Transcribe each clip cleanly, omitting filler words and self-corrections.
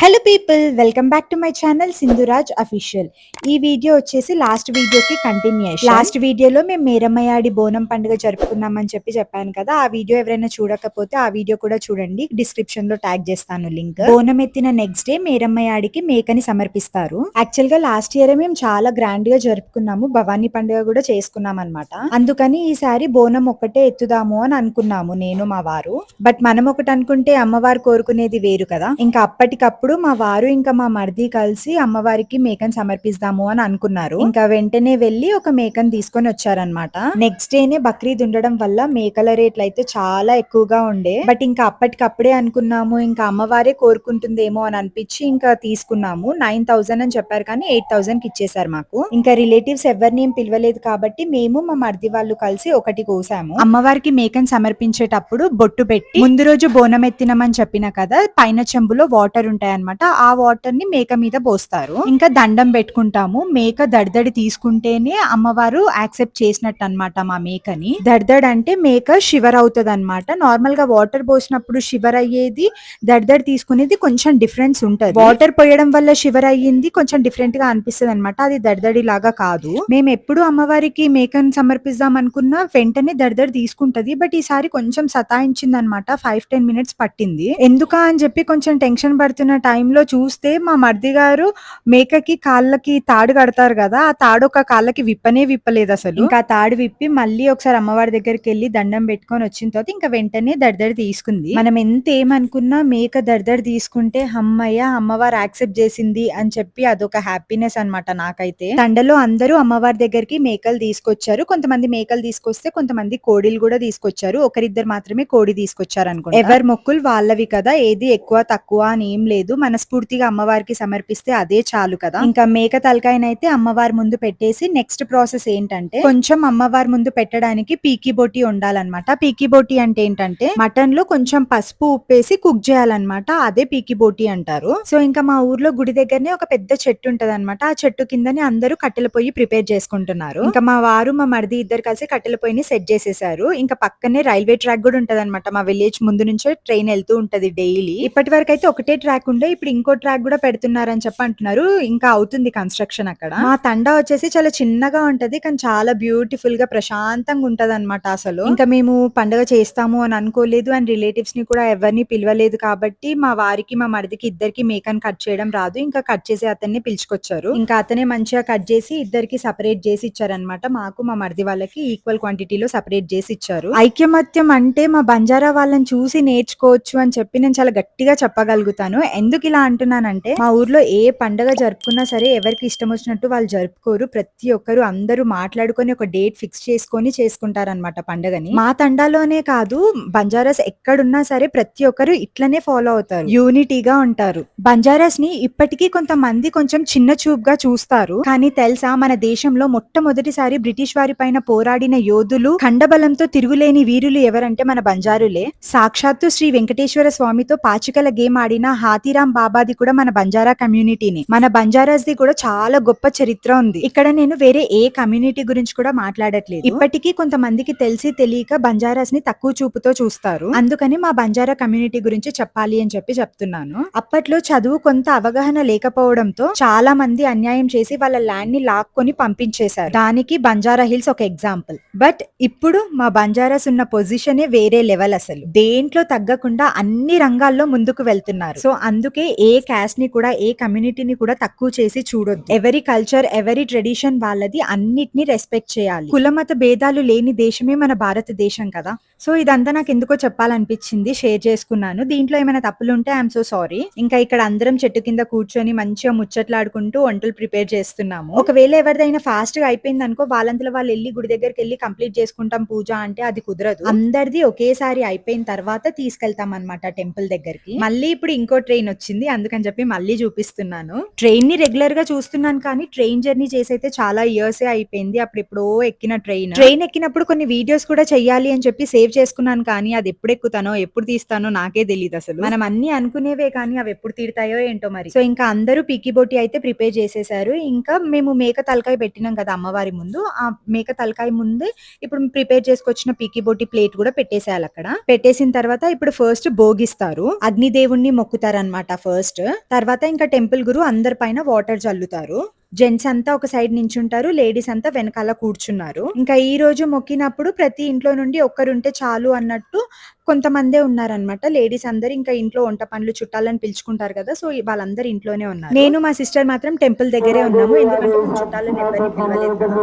Hello people, welcome back to my channel Sindhuraj official. ఈ video వచ్చేసి last వీడియోకి continuation. Last వీడియోలో మేము మేరమ్మయాడి బోనం పండుగ జరుపుకున్నామని చెప్పాను కదా. ఆ వీడియో ఎవరైనా చూడకపోతే ఆ వీడియో కూడా చూడండి, డిస్క్రిప్షన్ లో ట్యాగ్ చేస్తాను లింక్. బోనం ఎత్తిన నెక్స్ట్ డే మేరమ్మయాడికి మేకని సమర్పిస్తారు. యాక్చువల్ గా లాస్ట్ ఇయర్ మేము చాలా గ్రాండ్ గా జరుపుకున్నాము, భవానీ పండుగ కూడా చేసుకున్నాం అనమాట. అందుకని ఈసారి బోనం ఒక్కటే ఎత్తుదాము అని అనుకున్నాము నేను మా వారు. బట్ మనం ఒకటి అనుకుంటే అమ్మవారు కోరుకునేది వేరు కదా. ఇంకా అప్పటికప్పుడు మా వారు ఇంకా మా మరిది కలిసి అమ్మవారికి మేకను సమర్పిస్తాము అని అనుకున్నారు. ఇంకా వెంటనే వెళ్లి ఒక మేకను తీసుకొని వచ్చారనమాట. నెక్స్ట్ డేనే బక్రీద్ ఉండడం వల్ల మేకల రేట్లు అయితే చాలా ఎక్కువగా ఉండే. బట్ ఇంకా అప్పటికప్పుడే అనుకున్నాము, ఇంకా అమ్మవారే కోరుకుంటుందేమో అని అనిపించి ఇంకా తీసుకున్నాము. 9,000 అని చెప్పారు కానీ 8,000 కి ఇచ్చేసారు మాకు. ఇంకా రిలేటివ్స్ ఎవరిని ఏం పిలవలేదు కాబట్టి మేము మా మరిది వాళ్ళు కలిసి ఒకటి కోసాము. అమ్మవారికి మేకను సమర్పించేటప్పుడు బొట్టు పెట్టి ముందు రోజు బోనం ఎత్తినమని చెప్పిన కదా, పైన చెంబులో వాటర్ ఉంటాయన్నమాట. ఆ వాటర్ ని మేక మీద పోస్తారు. ఇంకా దండం పెట్టుకుంటాము. మేక దడిదడి తీసుకుంటేనే అమ్మవారు యాక్సెప్ట్ చేసినట్టు అన్నమాట. మా మేకని దడిదడి అంటే మేక షివర్ అవుతుంది అనమాట. నార్మల్ గా వాటర్ పోసినప్పుడు షివర్ అయ్యేది, దడిదడి తీసుకునేది కొంచెం డిఫరెన్స్ ఉంటది. వాటర్ పోయడం వల్ల షివర్ అయ్యింది కొంచెం డిఫరెంట్ గా అనిపిస్తుంది అనమాట. అది దడిదడి లాగా కాదు. మేము ఎప్పుడు అమ్మవారికి మేకను సమర్పిద్దాం అనుకున్నా వెంటనే దడిదడి తీసుకుంటది. బట్ ఈసారి కొంచెం సతాయించింది అనమాట. 5-10 మినిట్స్ పట్టింది. ఎందుకా అని చెప్పి కొంచెం టెన్షన్ పడుతున్న టైంలో చూస్తే మా మరిది గారు మేకకి కాళ్ళకి తాడు కడతారు కదా, ఆ తాడు ఒక కాళ్ళకి విప్పలేదు అసలు. ఇంకా ఆ తాడు విప్పి మళ్ళీ ఒకసారి అమ్మవారి దగ్గరికి వెళ్ళి దండం పెట్టుకొని వచ్చిన తర్వాత ఇంకా వెంటనే దడిదడి తీసుకుంది. మనం ఎంత ఏమనుకున్నా మేక దడిదడి తీసుకుంటే అమ్మయ్య అమ్మవారు యాక్సెప్ట్ చేసింది అని చెప్పి అదొక హ్యాపీనెస్ అనమాట నాకైతే. తండలో అందరూ అమ్మవారి దగ్గరికి మేకలు తీసుకొచ్చారు. కొంతమంది మేకలు తీసుకొస్తే కొంతమంది కోడిలు కూడా తీసుకొచ్చారు. ఒకరిద్దరు మాత్రమే కోడి తీసుకొచ్చారు అనుకో. ఎవరి మొక్కులు వాళ్ళవి కదా, ఏది ఎక్కువ తక్కువ అని ఏం లేదు. మనస్ఫూర్తిగా అమ్మవారికి సమర్పిస్తే అదే చాలు కదా. ఇంకా మేక తలకాయనైతే అమ్మవారి ముందు పెట్టేసి నెక్స్ట్ ప్రాసెస్ ఏంటంటే కొంచెం అమ్మవారి ముందు పెట్టడానికి పీకి బోటి ఉండాలన్నమాట. పీకి బోటి అంటే ఏంటంటే మటన్ లో కొంచెం పసుపు ఉప్పేసి కుక్ చేయాలన్నమాట. అదే పీకి బోటి అంటారు. సో ఇంకా మా ఊర్లో గుడి దగ్గరనే ఒక పెద్ద చెట్టు ఉంటది అనమాట. ఆ చెట్టు కిందని అందరూ కట్టెల పొయ్యి ప్రిపేర్ చేసుకుంటున్నారు. ఇంకా మా వారు మా మరిది ఇద్దరు కలిసి కట్టెల పొయ్యిని సెట్ చేసేసారు. ఇంకా పక్కనే రైల్వే ట్రాక్ కూడా ఉంటది అనమాట. మా విలేజ్ ముందు నుంచే ట్రైన్ వెళ్తూ ఉంటది డైలీ. ఇప్పటి వరకు అయితే ఒకటే ట్రాక్ ఉండే, ఇప్పుడు ఇంకో ట్రాక్ కూడా పెడుతున్నారని చెప్పి అంటున్నారు. ఇంకా అవుతుంది కన్స్ట్రక్షన్ అక్కడ. మా తండా వచ్చేసి చాలా చిన్నగా ఉంటది కానీ చాలా బ్యూటిఫుల్ గా ప్రశాంతంగా ఉంటది అనమాట. అసలు ఇంకా మేము పండుగ చేస్తాము అని అనుకోలేదు అండ్ రిలేటివ్స్ ని కూడా ఎవరిని పిలవలేదు కాబట్టి మా వారికి మా మరిదికి ఇద్దరికి మేకను కట్ చేయడం రాదు. ఇంకా కట్ చేసి అతన్ని పిలుచుకొచ్చారు. ఇంకా అతనే మంచిగా కట్ చేసి ఇద్దరికి సపరేట్ చేసి ఇచ్చారనమాట. మాకు మా మరిది వాళ్ళకి ఈక్వల్ క్వాంటిటీలో సపరేట్ చేసి ఇచ్చారు. ఐక్యమత్యం అంటే మా బంజారా వాళ్ళని చూసి నేర్చుకోవచ్చు అని చెప్పి నేను చాలా గట్టిగా చెప్పగలుగుతాను. ఎందుకు ఇలా అంటున్నానంటే మా ఊర్లో ఏ పండుగ జరుపుకున్నా సరే ఎవరికి ఇష్టం వచ్చినట్టు వాళ్ళు జరుపుకోరు. ప్రతి ఒక్కరు అందరూ మాట్లాడుకొని ఒక డేట్ ఫిక్స్ చేసుకొని చేసుకుంటారనమాట పండుగని. మా తండాలోనే కాదు, బంజారాస్ ఎక్కడున్నా సరే ప్రతి ఒక్కరు ఇట్లనే ఫాలో అవుతారు, యూనిటీగా ఉంటారు. బంజారాస్ ని ఇప్పటికీ కొంతమంది కొంచెం చిన్న చూపుగా చూస్తారు. కానీ తెలుసా, మన దేశంలో మొట్టమొదటిసారి బ్రిటిష్ వారి పైన పోరాడిన యోధులు, ఖండబలంతో తిరుగులేని వీరులు ఎవరంటే మన బంజారులే. సాక్షాత్తు శ్రీ వెంకటేశ్వర స్వామితో పాచికల గేమ్ ఆడిన హాతీరాం బాబాది కూడా మన బంజారా కమ్యూనిటీని. మన బంజారాస్ ది కూడా చాలా గొప్ప చరిత్ర ఉంది. ఇక్కడ నేను వేరే ఏ కమ్యూనిటీ గురించి కూడా మాట్లాడట్లేదు. ఇప్పటికీ కొంతమందికి తెలిసి తెలియక బంజారాస్ ని తక్కువ చూపుతో చూస్తారు. అందుకని మా బంజారా కమ్యూనిటీ గురించి చెప్పాలి అని చెప్పి చెప్తున్నాను. అప్పట్లో చదువు కొంత అవగాహన లేకపోవడంతో చాలా మంది అన్యాయం చేసి వాళ్ళ ల్యాండ్ ని లాక్కొని పంపించేశారు. దానికి బంజారా హిల్స్ ఒక ఎగ్జాంపుల్. బట్ ఇప్పుడు మా బంజారాస్ ఉన్న పొజిషనే వేరే లెవెల్. అసలు దేంట్లో తగ్గకుండా అన్ని రంగాల్లో ముందుకు వెళ్తున్నారు. సో అందుకే ఏ క్యాస్ట్ ని కూడా ఏ కమ్యూనిటీని కూడా తక్కువ చేసి చూడొద్దు. ఎవరి కల్చర్ ఎవరి ట్రెడిషన్ వాళ్ళది, అన్నిటిని రెస్పెక్ట్ చేయాలి. కులమత భేదాలు లేని దేశమే మన భారతదేశం కదా. సో ఇదంతా నాకు ఎందుకో చెప్పాలనిపించింది, షేర్ చేసుకున్నాను. దీంట్లో ఏమైనా తప్పులు ఉంటే ఐఎమ్ సో సారీ. ఇంకా ఇక్కడ అందరం చెట్టు కింద కూర్చొని మంచిగా ముచ్చట్లాడుకుంటూ వంటలు ప్రిపేర్ చేస్తున్నాము. ఒకవేళ ఎవరిదైనా ఫాస్ట్ గా అయిపోయింది అనుకో, వాళ్ళంతలో వాళ్ళు వెళ్ళి గుడి దగ్గరికి వెళ్ళి కంప్లీట్ చేసుకుంటాం పూజ అంటే అది కుదరదు. అందరిది ఒకేసారి అయిపోయిన తర్వాత తీసుకెళ్తాం అనమాట టెంపుల్ దగ్గరికి. మళ్ళీ ఇప్పుడు ఇంకో ట్రైన్ వచ్చింది, అందుకని చెప్పి మళ్ళీ చూపిస్తున్నాను. ట్రైన్ ని రెగ్యులర్ గా చూస్తున్నాను కానీ ట్రైన్ జర్నీ చేసి అయితే చాలా ఇయర్స్ అయిపోయింది. అప్పుడు ఎప్పుడో ఎక్కిన ట్రైన్ ఎక్కినప్పుడు కొన్ని వీడియోస్ కూడా చెయ్యాలి అని చెప్పి సేవ్ చేసుకున్నాను కానీ అది ఎప్పుడు ఎక్కుతానో ఎప్పుడు తీస్తానో నాకే తెలియదు. అసలు మనం అన్ని అనుకునేవే కానీ అవి ఎప్పుడు తీరుతాయో ఏంటో మరి. సో ఇంకా అందరూ పీకి బోటి అయితే ప్రిపేర్ చేసేసారు. ఇంకా మేము మేక తలకాయ పెట్టినాం కదా అమ్మవారి ముందు, ఆ మేక తలకాయ ముందే ఇప్పుడు ప్రిపేర్ చేసుకొచ్చిన పీకి బోటి ప్లేట్ కూడా పెట్టేసేయాలి. అక్కడ పెట్టేసిన తర్వాత ఇప్పుడు ఫస్ట్ భోగిస్తారు, అగ్నిదేవుణ్ణి మొక్కుతారనమాట. ఫస్ట్. తర్వాత ఇంకా టెంపుల్ గురు అందరి పైన వాటర్ చల్లుతారు. జెంట్స్ అంతా ఒక సైడ్ నించుంటారు, లేడీస్ అంతా వెనకాల కూర్చున్నారు. ఇంకా ఈ రోజు మొక్కినప్పుడు ప్రతి ఇంట్లో నుండి ఒక్కరుంటే చాలు అన్నట్టు కొంతమందే ఉన్నారనమాట. లేడీస్ అందరు ఇంకా ఇంట్లో వంట పనులు చుట్టాలని పిలుచుకుంటారు కదా, సో వాళ్ళందరూ ఇంట్లోనే ఉన్నారు. నేను మా సిస్టర్ మాత్రం టెంపుల్ దగ్గరే ఉన్నాము, ఎందుకంటే మేము చుట్టాలని ఎవరిని పిలవలేదు కదా.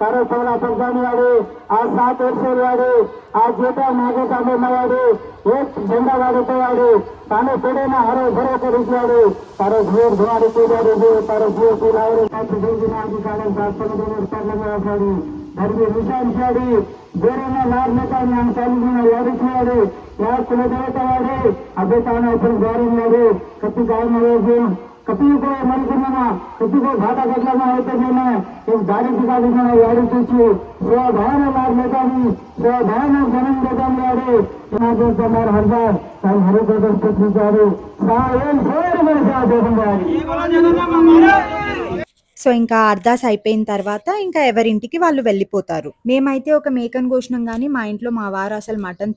તારો સોના પગદાની વાળી આ 7 વર્ષે વાળી આ જેટા નાગે સામે વાળી એક ઝંડા વાળી તો વાળી તાને પેડેના હરો ભરો કરી વાળી તારો ઘોર ધોવાડી પૂજાડી તારો જીવ પુલાવરે સાથે દેવજીના અધિકારે શાસ્ત્ર દેવ પર લગાવા વાળી ધર્મી નિશાન વાળી ગોરેના લાર નેતા નામ ચાલીના વાળી વાળી યા કુલદેવતા વાળી અબે તાના ઉપર ગારી વાળી કપી ગાય વાળી कपी को मलकुना कपी को घाटा बदलाना होते जने एक गाड़ी दिखा देना यारी पूछी स्वभाव लाभ लेता नहीं स्वभाव जन्म देता नहीं ना जो तुम्हारे हरदार कल हरे को पत्नी जारी सायन शेर में साथ देंगे ये बोला जगन्नाथ महाराज। సో ఇంకా అర్దాస్ అయిపోయిన తర్వాత ఇంకా ఎవరింటికి వాళ్ళు వెళ్ళిపోతారు. మేమైతే ఒక మేకను కోసినాం గానీ మా ఇంట్లో మా వారు అసలు మటన్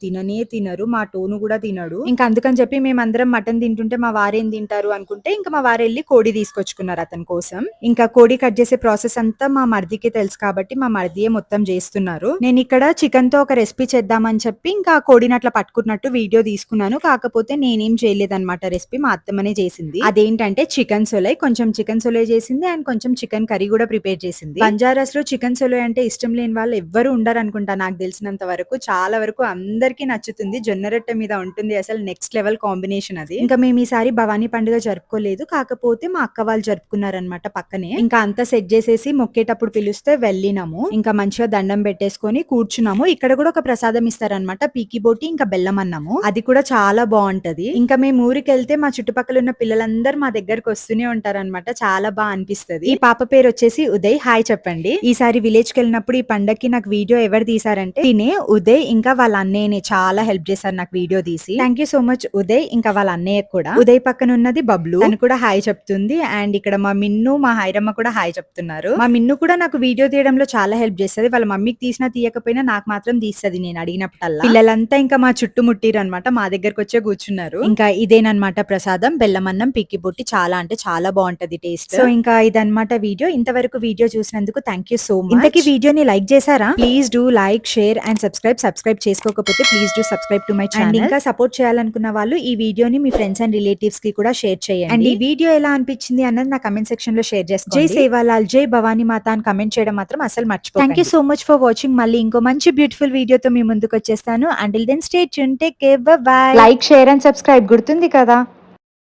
తినరు, మా టోను కూడా తినడు. ఇంకా అందుకని చెప్పి మేమందరం మటన్ తింటుంటే మా వారేం తింటారు అనుకుంటే ఇంకా మా వారు వెళ్ళి కోడి తీసుకొచ్చుకున్నారు అతని కోసం. ఇంకా కోడి కట్ చేసే ప్రాసెస్ అంతా మా మరిదికి తెలుసు కాబట్టి మా మరిదియే మొత్తం చేస్తున్నారు. నేను ఇక్కడ చికెన్ తో ఒక రెసిపీ చేద్దామని చెప్పి ఇంకా కోడిని అట్లా పట్టుకున్నట్టు వీడియో తీసుకున్నాను. కాకపోతే నేనేం చేయలేదన్నమాట, రెసిపీ మా అత్తమ్మనే చేసింది. అదేంటంటే చికెన్ సొలై, కొంచెం చికెన్ సొలై చేసింది అండ్ కొంచెం చికెన్ కర్రీ కూడా ప్రిపేర్ చేసింది. బంజారాస్ లో చికెన్ సొలై అంటే ఇష్టం లేని వాళ్ళు ఎవ్వరు ఉండరు అనుకుంటా నాకు తెలిసినంత వరకు. చాలా వరకు అందరికీ నచ్చుతుంది. జొన్న రొట్టె మీద ఉంటుంది, అసలు నెక్స్ట్ లెవెల్ కాంబినేషన్ అది. ఇంకా మేము ఈసారి భవానీ పండుగ జరుపుకోలేదు, కాకపోతే మా అక్క వాళ్ళు జరుపుకున్నారనమాట పక్కనే. ఇంకా అంతా సెట్ చేసేసి మొక్కేటప్పుడు పిలిస్తే వెళ్ళినాము. ఇంకా మంచిగా దండం పెట్టేసుకొని కూర్చున్నాము. ఇక్కడ కూడా ఒక ప్రసాదం ఇస్తారనమాట, పీకి బోటి ఇంకా బెల్లం అన్నము. అది కూడా చాలా బాగుంటది. ఇంకా మేము ఊరికి వెళ్తే మా చుట్టుపక్కల ఉన్న పిల్లలందరూ మా దగ్గరకు వస్తూనే ఉంటారనమాట, చాలా బాగా అనిపిస్తది. ఈ పాప పేరు వచ్చేసి ఉదయ్, హాయ్ చెప్పండి. ఈసారి విలేజ్ కి వెళ్ళినప్పుడు ఈ పండక్కి నాకు వీడియో ఎవరు తీసారంటే తినే ఉదయ్, ఇంకా వాళ్ళ అన్నయ్యనే చాలా హెల్ప్ చేశారు నాకు వీడియో తీసి. Thank you so much Uday, ఇంకా వాళ్ళ అన్నయ్య కూడా. ఉదయ్ పక్కన ఉన్నది బబ్లు, తను కూడా హాయ్ చెప్తుంది. అండ్ ఇక్కడ మా మిన్ను మా హైరమ్మ కూడా హాయ్ చెప్తున్నారు. మా మిన్ను కూడా నాకు వీడియో తీయడంలో చాలా హెల్ప్ చేస్తుంది. వాళ్ళ మమ్మీకి తీసినా తీయకపోయినా నాకు మాత్రం తీస్తుంది నేను అడిగినప్పుడల్లా. పిల్లలంతా ఇంకా మా చుట్టూ ముట్టిరు అనమాట, మా దగ్గరకు వచ్చే కూర్చున్నారు. ఇంకా ఇదేనమాట ప్రసాదం, బెల్లం అన్నం పిక్కి బొట్టి, చాలా అంటే చాలా బాగుంటది టేస్ట్. సో ఇంకా ఇదన్నమాట వీడియో. ఇంతవరకు వీడియో చూసినందుకు థ్యాంక్ యూ సో మచ్. ఇంతకీ వీడియోని లైక్ చేశారా? Please do like, share and subscribe చేసుకోకపోతే please do subscribe to my channel. ఇంకా సపోర్ట్ చేయాలనుకున్న వాళ్ళు ఈ వీడియోని మీ ఫ్రెండ్స్ అండ్ రిలేటివ్స్ కి కూడా షేర్ చేయండి. అండ్ ఈ వీడియో ఎలా అనిపించింది అన్నది నా కమెంట్ సెక్షన్ లో షేర్ చేసుకోండి. జై సేవాలాల్, జై భవానీ మాత అని కమెంట్ చేయడం మాత్రం అసలు మర్చిపోకండి. Thank you so much for watching. మళ్ళీ ఇంకో మంచి బ్యూటిఫుల్ వీడియోతో మీ ముందుకు వచ్చేస్తాను. Until then stay tune, take care, bye bye. Like, share and subscribe గుర్తుంది కదా.